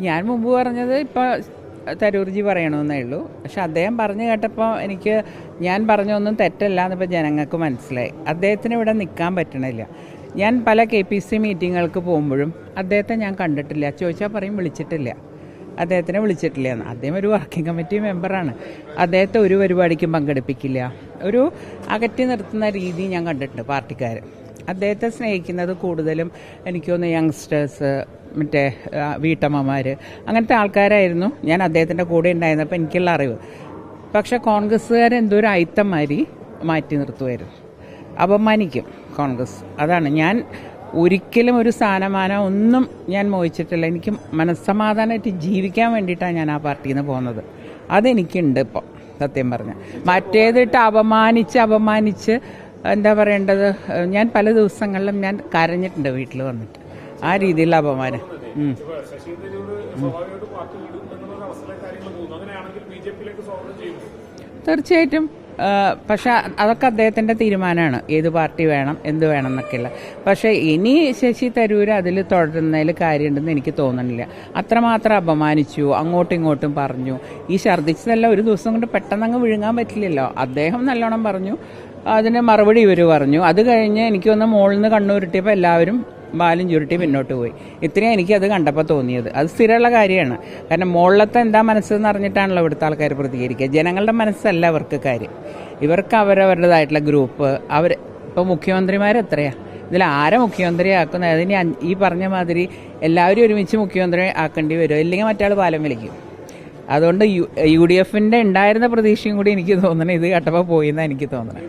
ഞാൻ മുമ്പ് പറഞ്ഞത് ഇപ്പോൾ തരൂർജി പറയണമെന്നേ ഉള്ളൂ. പക്ഷെ അദ്ദേഹം പറഞ്ഞു കേട്ടപ്പോൾ എനിക്ക് ഞാൻ പറഞ്ഞൊന്നും തെറ്റല്ല എന്നിപ്പോൾ ജനങ്ങൾക്ക് മനസ്സിലായി. അദ്ദേഹത്തിന് ഇവിടെ നിൽക്കാൻ പറ്റണില്ല. ഞാൻ പല KPC മീറ്റിങ്ങുകൾക്ക് പോകുമ്പോഴും അദ്ദേഹത്തെ ഞാൻ കണ്ടിട്ടില്ല. ചോദിച്ചാൽ പറയും വിളിച്ചിട്ടില്ല, അദ്ദേഹത്തിനെ വിളിച്ചിട്ടില്ല എന്ന്. അദ്ദേഹം ഒരു വർക്കിംഗ് കമ്മിറ്റി മെമ്പറാണ്. അദ്ദേഹത്തെ ഒരു പരിപാടിക്കും പങ്കെടുപ്പിക്കില്ല. ഒരു അകറ്റി നിർത്തുന്ന രീതി ഞാൻ കണ്ടിട്ടുണ്ട് പാർട്ടിക്കാർ. അദ്ദേഹത്തെ സ്നേഹിക്കുന്നത് കൂടുതലും എനിക്ക് തോന്നുന്നു യങ്സ്റ്റേഴ്സ്, മറ്റേ വീട്ടമ്മമാർ, അങ്ങനത്തെ ആൾക്കാരായിരുന്നു ഞാൻ അദ്ദേഹത്തിൻ്റെ കൂടെ ഉണ്ടായിരുന്നപ്പോൾ എനിക്കുള്ള അറിവ്. പക്ഷെ കോൺഗ്രസ്സുകാരെന്തോ ഒരു അയിത്തമാരി മാറ്റി നിർത്തുമായിരുന്നു, അപമാനിക്കും കോൺഗ്രസ്. അതാണ് ഞാൻ ഒരിക്കലും ഒരു സ്ഥാനമാനം ഒന്നും ഞാൻ മോഹിച്ചിട്ടില്ല. എനിക്ക് മനസ്സമാധാനമായിട്ട് ജീവിക്കാൻ വേണ്ടിയിട്ടാണ് ഞാൻ ആ പാർട്ടിയിൽ നിന്ന് പോകുന്നത്. അതെനിക്കുണ്ട് ഇപ്പോൾ സത്യം പറഞ്ഞാൽ. മറ്റേതിട്ട് അപമാനിച്ച് എന്താ പറയേണ്ടത്, ഞാൻ പല ദിവസങ്ങളിലും ഞാൻ കരഞ്ഞിട്ടുണ്ട് വീട്ടിൽ വന്നിട്ട്. ആ രീതിയിലുള്ള അപമാനം. തീർച്ചയായിട്ടും. പക്ഷെ അതൊക്കെ അദ്ദേഹത്തിൻ്റെ തീരുമാനമാണ്, ഏത് പാർട്ടി വേണം എന്ത് വേണം എന്നൊക്കെയുള്ള. പക്ഷേ ഇനി ശശി തരൂർ അതിൽ തുടരുന്നതിൽ കാര്യമുണ്ടെന്ന് എനിക്ക് തോന്നുന്നില്ല. അത്രമാത്രം അപമാനിച്ചു, അങ്ങോട്ടും ഇങ്ങോട്ടും പറഞ്ഞു. ഈ ഛർദ്ദിച്ചതല്ല ഒരു ദിവസം കൊണ്ട് പെട്ടെന്നങ്ങ് വിഴുങ്ങാൻ പറ്റില്ലല്ലോ. അദ്ദേഹം നല്ലോണം പറഞ്ഞു, അതിന് മറുപടി ഇവർ പറഞ്ഞു. അത് കഴിഞ്ഞ് എനിക്ക് വന്ന് മുകളിൽ നിന്ന് കണ്ണൂരിട്ടിയപ്പോൾ എല്ലാവരും ബാലും ചുരുട്ടി പിന്നോട്ട് പോയി. ഇത്രയും എനിക്കത് കണ്ടപ്പോൾ തോന്നിയത്. അത് സ്ഥിരമുള്ള കാര്യമാണ്. കാരണം മുകളിലത്തെ എന്താ മനസ്സെന്ന് അറിഞ്ഞിട്ടാണല്ലോ ഇവിടുത്തെ ആൾക്കാർ പ്രതികരിക്കുക. ജനങ്ങളുടെ മനസ്സല്ല അവർക്ക് കാര്യം. ഇവർക്ക് അവരവരുടേതായിട്ടുള്ള ഗ്രൂപ്പ്. ഇപ്പോൾ മുഖ്യമന്ത്രിമാരെത്രയാ, ഇതിൽ ആരെ മുഖ്യമന്ത്രിയാക്കുന്നത്? അതിന് ഈ പറഞ്ഞ മാതിരി എല്ലാവരും ഒരുമിച്ച് മുഖ്യമന്ത്രി ആക്കേണ്ടി വരും, ഇല്ലെങ്കിൽ മറ്റാൾ പാലം വലിക്കും. അതുകൊണ്ട് UDFന്റെ ഉണ്ടായിരുന്ന പ്രതീക്ഷയും കൂടി എനിക്ക് തോന്നണം ഇത് കേട്ടപ്പോൾ പോയി എന്നാണ് എനിക്ക് തോന്നണം.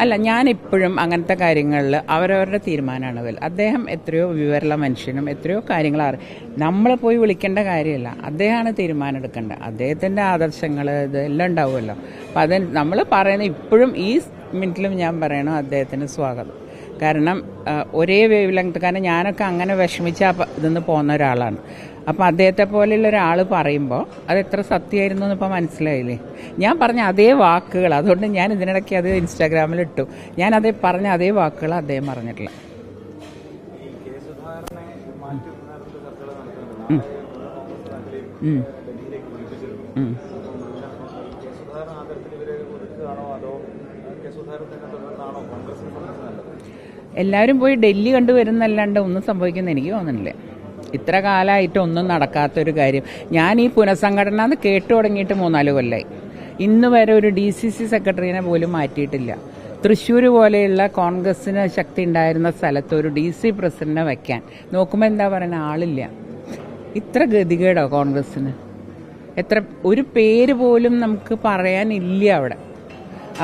അല്ല, ഞാനിപ്പോഴും അങ്ങനത്തെ കാര്യങ്ങളിൽ അവരവരുടെ തീരുമാനമാണ്. അദ്ദേഹം എത്രയോ വിവരമുള്ള മനുഷ്യനും എത്രയോ കാര്യങ്ങൾ നമ്മൾ പോയി വിളിക്കേണ്ട കാര്യമല്ല, അദ്ദേഹമാണ് തീരുമാനം എടുക്കേണ്ടത്. അദ്ദേഹത്തിൻ്റെ ആദർശങ്ങൾ ഇതെല്ലാം ഉണ്ടാവുമല്ലോ. അപ്പം അത് നമ്മൾ പറയുന്ന ഇപ്പോഴും ഈ മിനിറ്റിലും ഞാൻ പറയണം അദ്ദേഹത്തിന് സ്വാഗതം. കാരണം ഒരേ വേവ് ലെങ്ത്. കാരണം ഞാനൊക്കെ അങ്ങനെ വിഷമിച്ച ഇതെന്ന് പോകുന്ന ഒരാളാണ്. അപ്പം അദ്ദേഹത്തെ പോലെയുള്ള ഒരാൾ പറയുമ്പോൾ അത് എത്ര സത്യമായിരുന്നു എന്നിപ്പോൾ മനസ്സിലായില്ലേ. ഞാൻ പറഞ്ഞ അതേ വാക്കുകൾ, അതുകൊണ്ട് ഞാൻ ഇതിനിടയ്ക്ക് അത് ഇൻസ്റ്റാഗ്രാമിൽ ഇട്ടു. ഞാൻ അതേ പറഞ്ഞ അതേ വാക്കുകൾ അദ്ദേഹം പറഞ്ഞിട്ടില്ല. എല്ലാവരും പോയി ഡൽഹി കണ്ടുവരുന്നല്ലാണ്ട് ഒന്നും സംഭവിക്കുന്ന എനിക്ക് തോന്നുന്നില്ല. ഇത്ര കാലമായിട്ട് ഒന്നും നടക്കാത്തൊരു കാര്യം. ഞാൻ ഈ പുനഃസംഘടന എന്ന് കേട്ടു തുടങ്ങിയിട്ട് 3-4 കൊല്ലമായി. ഇന്ന് വരെ ഒരു DCC സെക്രട്ടറിനെ പോലും മാറ്റിയിട്ടില്ല. തൃശ്ശൂർ പോലെയുള്ള കോൺഗ്രസിന് ശക്തി ഉണ്ടായിരുന്ന സ്ഥലത്ത് ഒരു DC പ്രസിഡന്റിനെ വയ്ക്കാൻ നോക്കുമ്പോൾ എന്താ പറയുക, ആളില്ല. ഇത്ര ഗതികേടോ കോൺഗ്രസിന്? ഒരു പേര് പോലും നമുക്ക് പറയാനില്ല അവിടെ.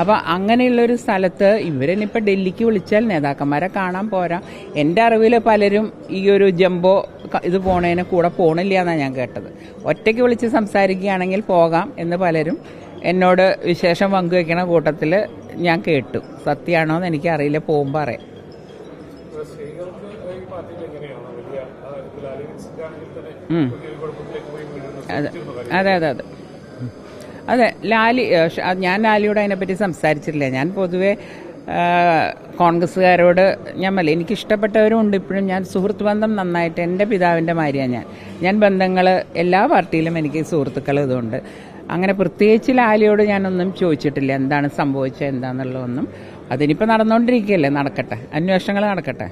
അപ്പോൾ അങ്ങനെയുള്ളൊരു സ്ഥലത്ത് ഇവരിനിപ്പോൾ ഡൽഹിക്ക് വിളിച്ചാൽ നേതാക്കന്മാരെ കാണാൻ പോരാ. എൻ്റെ അറിവിൽ പലരും ഈ ഒരു ജംബോ ഇത് പോണേനെ കൂടെ പോണില്ല എന്നാണ് ഞാൻ കേട്ടത്. ഒറ്റയ്ക്ക് വിളിച്ച് സംസാരിക്കുകയാണെങ്കിൽ പോകാം എന്ന് പലരും എന്നോട് വിശേഷം പങ്കുവയ്ക്കണ കൂട്ടത്തിൽ ഞാൻ കേട്ടു. സത്യമാണോ എന്ന് എനിക്കറിയില്ല, പോകുമ്പോൾ അറിയാം. അതെ അതെ അതെ അതെ. ഞാൻ ലാലിയോട് അതിനെപ്പറ്റി സംസാരിച്ചിട്ടില്ല. ഞാൻ പൊതുവെ കോൺഗ്രസ്സുകാരോട് എനിക്കിഷ്ടപ്പെട്ടവരും ഉണ്ട്. ഇപ്പോഴും ഞാൻ സുഹൃത്ത് ബന്ധം നന്നായിട്ട്, എൻ്റെ പിതാവിൻ്റെ മാതിരിയാണ് ഞാൻ ബന്ധങ്ങൾ എല്ലാ പാർട്ടിയിലും എനിക്ക് സുഹൃത്തുക്കൾ ഇതുണ്ട്. അങ്ങനെ പ്രത്യേകിച്ച് ലാലിയോട് ഞാനൊന്നും ചോദിച്ചിട്ടില്ല എന്താണ് സംഭവിച്ചത് എന്താണെന്നുള്ളതൊന്നും. അതിനിപ്പോൾ നടന്നുകൊണ്ടിരിക്കുകയല്ലേ, നടക്കട്ടെ, അന്വേഷണങ്ങൾ നടക്കട്ടെ.